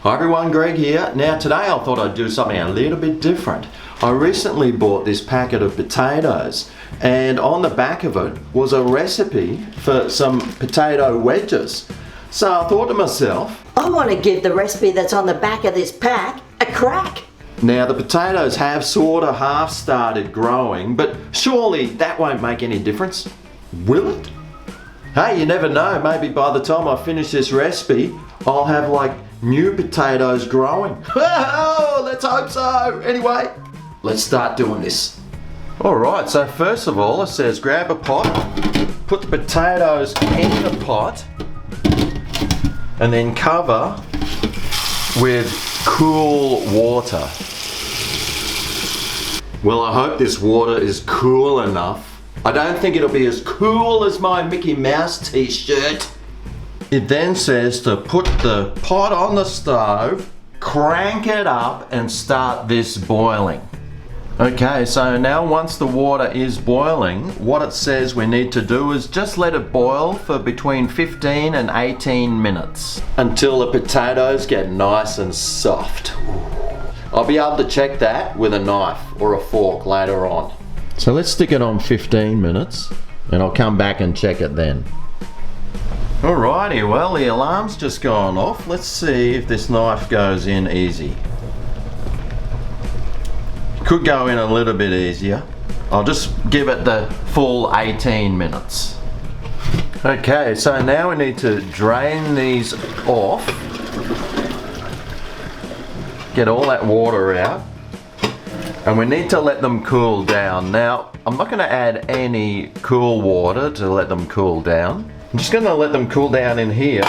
Hi everyone, Greg here. Now today I thought I'd do something a little bit different. I recently bought this packet of potatoes and on the back of it was a recipe for some potato wedges. So I thought to myself, I want to give the recipe that's on the back of this pack a crack. Now the potatoes have sort of half started growing, but surely that won't make any difference, will it? Hey, you never know, maybe by the time I finish this recipe I'll have like new potatoes growing. Oh, let's hope so. Anyway, let's start doing this. Alright, so first of all it says grab a pot, put the potatoes in the pot and then cover with cool water. Well, I hope this water is cool enough. I don't think it'll be as cool as my Mickey Mouse t-shirt. It then says to put the pot on the stove, crank it up and start this boiling. Okay, so now once the water is boiling, what it says we need to do is just let it boil for between 15 and 18 minutes until the potatoes get nice and soft. I'll be able to check that with a knife or a fork later on. So let's stick it on 15 minutes and I'll come back and check it then. Alrighty, well the alarm's just gone off. Let's see if this knife goes in easy. Could go in a little bit easier. I'll just give it the full 18 minutes. Okay, so now we need to drain these off. Get all that water out. And we need to let them cool down. Now, I'm not going to add any cool water to let them cool down. I'm just going to let them cool down in here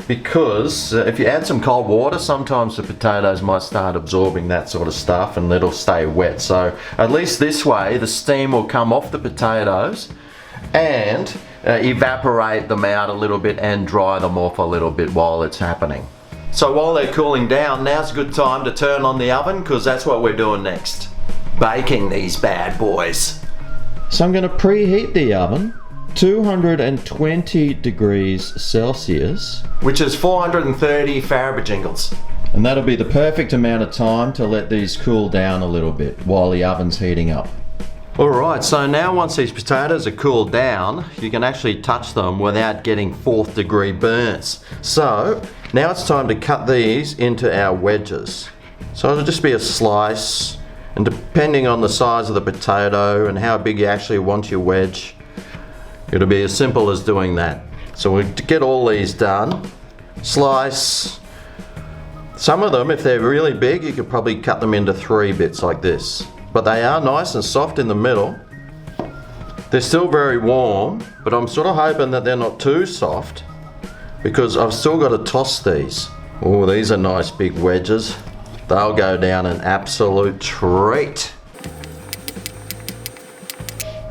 because if you add some cold water, sometimes the potatoes might start absorbing that sort of stuff and it'll stay wet. So at least this way the steam will come off the potatoes and evaporate them out a little bit and dry them off a little bit while it's happening. So while they're cooling down, now's a good time to turn on the oven because that's what we're doing next. Baking these bad boys. So I'm going to preheat the oven 220 degrees Celsius, which is 430 Farabajingles. And that'll be the perfect amount of time to let these cool down a little bit while the oven's heating up. Alright, so now once these potatoes are cooled down, you can actually touch them without getting 4th degree burns. So now it's time to cut these into our wedges. So it'll just be a slice, and depending on the size of the potato and how big you actually want your wedge, it'll be as simple as doing that. So we'll get all these done. Slice. Some of them, if they're really big, you could probably cut them into 3 bits like this. But they are nice and soft in the middle. They're still very warm, but I'm sort of hoping that they're not too soft because I've still got to toss these. Oh, these are nice big wedges. They'll go down an absolute treat.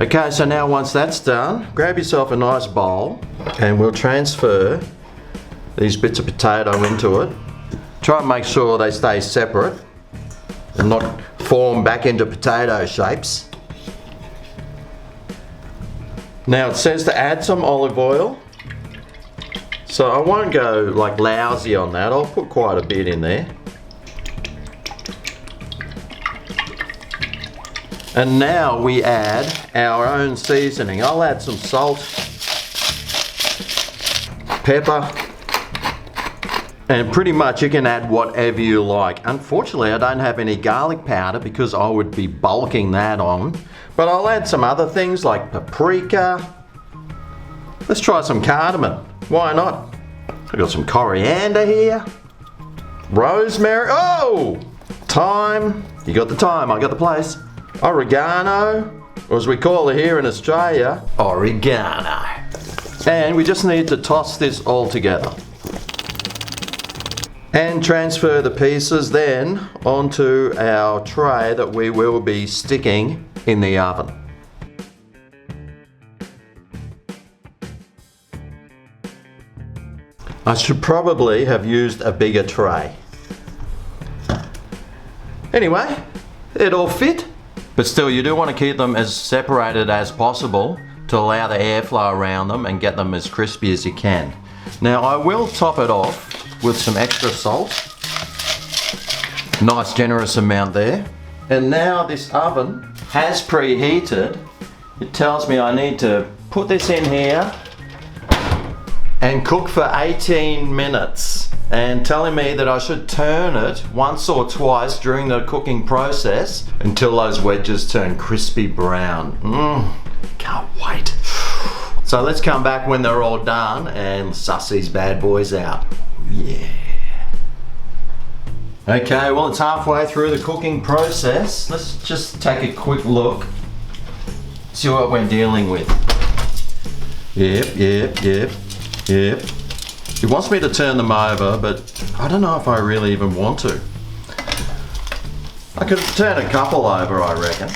Okay, so now once that's done, grab yourself a nice bowl and we'll transfer these bits of potato into it. Try and make sure they stay separate and not form back into potato shapes. Now it says to add some olive oil. So I won't go like lousy on that, I'll put quite a bit in there. And now we add our own seasoning. I'll add some salt, pepper, and pretty much you can add whatever you like. Unfortunately, I don't have any garlic powder because I would be bulking that on. But I'll add some other things like paprika. Let's try some cardamom. Why not? I've got some coriander here. Rosemary. Oh! Thyme. You got the thyme, I got the place. Oregano, or as we call it here in Australia, oregano. And we just need to toss this all together. And transfer the pieces then onto our tray that we will be sticking in the oven. I should probably have used a bigger tray. Anyway, it all fit. But still, you do want to keep them as separated as possible to allow the airflow around them and get them as crispy as you can. Now I will top it off with some extra salt. Nice generous amount there. And now this oven has preheated. It tells me I need to put this in here and cook for 18 minutes. And telling me that I should turn it once or twice during the cooking process until those wedges turn crispy brown. Can't wait. So let's come back when they're all done and suss these bad boys out. Yeah. Okay, well it's halfway through the cooking process. Let's just take a quick look. See what we're dealing with. Yep. It wants me to turn them over, but I don't know if I really even want to. I could turn a couple over, I reckon.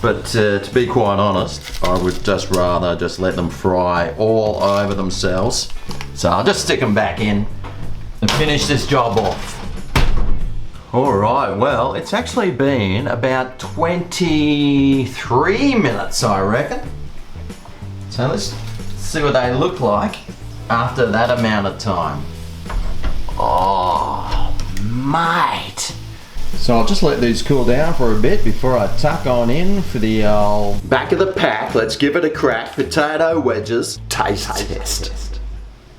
But to be quite honest, I would just rather just let them fry all over themselves. So I'll just stick them back in and finish this job off. Alright, well, it's actually been about 23 minutes, I reckon. So let's see what they look like after that amount of time. Oh, mate. So I'll just let these cool down for a bit before I tuck on in for the back of the pack. Let's give it a crack. Potato wedges taste test.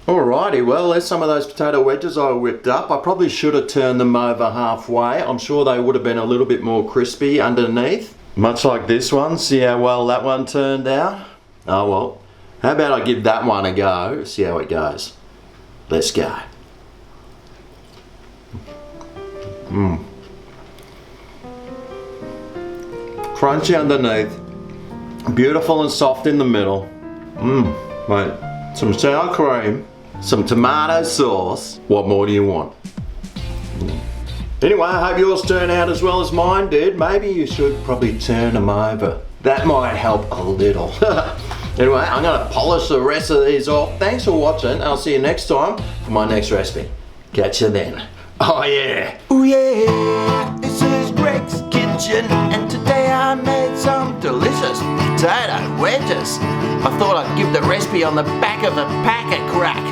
Alrighty, well there's some of those potato wedges I whipped up. I probably should have turned them over halfway. I'm sure they would have been a little bit more crispy underneath. Much like this one. See how well that one turned out? Oh well. How about I give that one a go, see how it goes. Let's go. Crunchy underneath, beautiful and soft in the middle. Mate, some sour cream, some tomato sauce. What more do you want? Anyway, I hope yours turn out as well as mine did. Maybe you should probably turn them over. That might help a little. Anyway, I'm gonna polish the rest of these off. Thanks for watching. I'll see you next time for my next recipe. Catch you then. Oh yeah. Oh yeah. This is Greg's Kitchen, and today I made some delicious potato wedges. I thought I'd give the recipe on the back of the pack a crack.